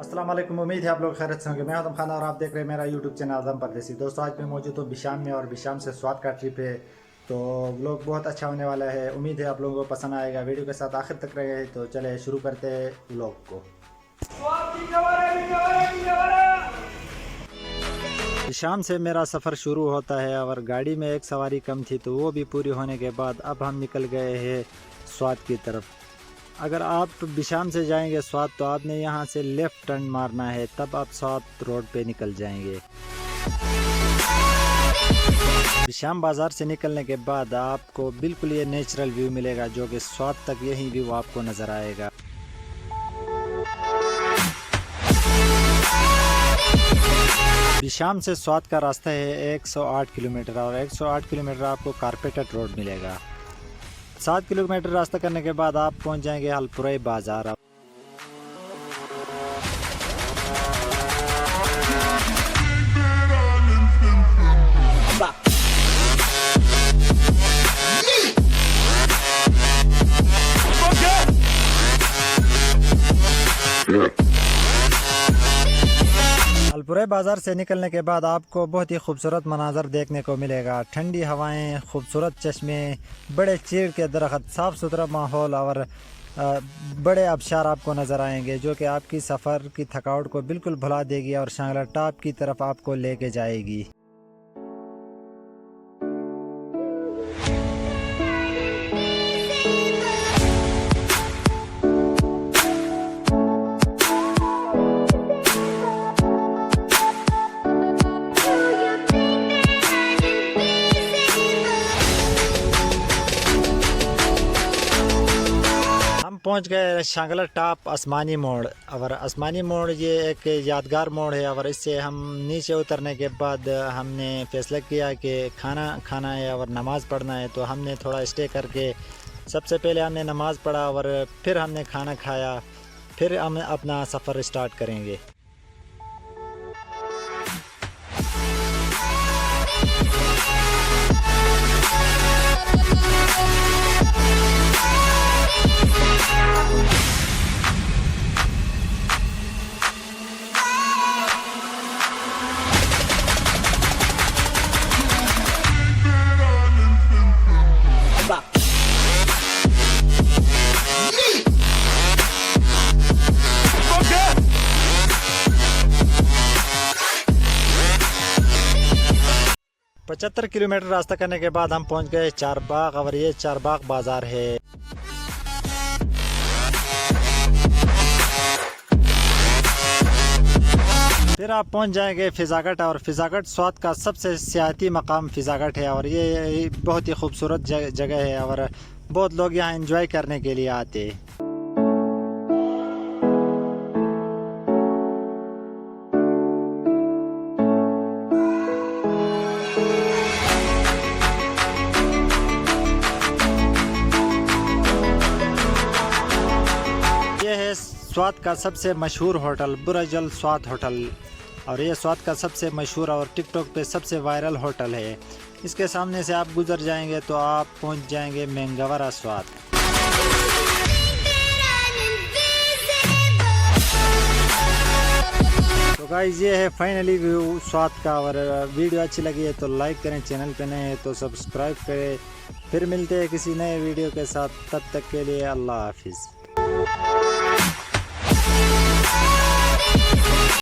अस्सलाम वालेकुम। उम्मीद है आप लोग खैरियत से होंगे। मैं आदम खान और आप देख रहे हैं मेरा यूट्यूब चैनल आदम परदेसी। दोस्तों, आज मैं मौजूद हूँ बिशाम में और बिशाम से स्वाद का ट्रिप है, तो व्लॉग बहुत अच्छा होने वाला है। उम्मीद है आप लोगों को पसंद आएगा। वीडियो के साथ आखिर तक रहे, तो चले शुरू करते हैं व्लॉग को। बिशाम से मेरा सफ़र शुरू होता है और गाड़ी में एक सवारी कम थी, तो वो भी पूरी होने के बाद अब हम निकल गए हैं स्वाद की तरफ। अगर आप बिशाम से जाएंगे स्वाद, तो आपने यहाँ से लेफ़्ट टर्न मारना है, तब आप स्वाद रोड पे निकल जाएंगे। बिशाम बाज़ार से निकलने के बाद आपको बिल्कुल ये नेचुरल व्यू मिलेगा, जो कि स्वाद तक यही व्यू आपको नज़र आएगा। बिशाम से स्वाद का रास्ता है 108 किलोमीटर और 108 किलोमीटर आपको कारपेटेड रोड मिलेगा। 7 किलोमीटर रास्ता करने के बाद आप पहुंच जाएंगे हलपुरई बाज़ार। हलपुरई बाज़ार से निकलने के बाद आपको बहुत ही खूबसूरत मनाज़र देखने को मिलेगा। ठंडी हवाएं, खूबसूरत चश्मे, बड़े चीड़ के दरख्त, साफ़ सुथरा माहौल और बड़े आबशार आपको नज़र आएंगे, जो कि आपकी सफ़र की थकावट को बिल्कुल भुला देगी और शांगला टॉप की तरफ आपको लेके जाएगी। पहुंच गए शांगला टॉप आसमानी मोड़। और आसमानी मोड़ ये एक यादगार मोड़ है, और इससे हम नीचे उतरने के बाद हमने फैसला किया कि खाना खाना है और नमाज़ पढ़ना है, तो हमने थोड़ा स्टे करके सबसे पहले हमने नमाज़ पढ़ा और फिर हमने खाना खाया, फिर हम अपना सफ़र स्टार्ट करेंगे। पचहत्तर किलोमीटर रास्ता करने के बाद हम पहुंच गए चारबाग, और ये चारबाग बाज़ार है। फिर आप पहुंच जाएंगे फिजागट, और फिजागट स्वाद का सबसे सियाहती मकाम फिजागट है, और ये बहुत ही खूबसूरत जगह है और बहुत लोग यहाँ एंजॉय करने के लिए आते हैं। स्वाद का सबसे मशहूर होटल बुरजल स्वाद होटल, और ये स्वाद का सबसे मशहूर और टिकटॉक पे सबसे वायरल होटल है। इसके सामने से आप गुजर जाएंगे तो आप पहुंच जाएंगे मैंगवरा स्वाद। तो गाइस, ये है फाइनली व्यू स्वाद का। और वीडियो अच्छी लगी है तो लाइक करें, चैनल पे नए हैं तो सब्सक्राइब करें। फिर मिलते हैं किसी नए वीडियो के साथ, तब तक के लिए अल्लाह हाफिज़।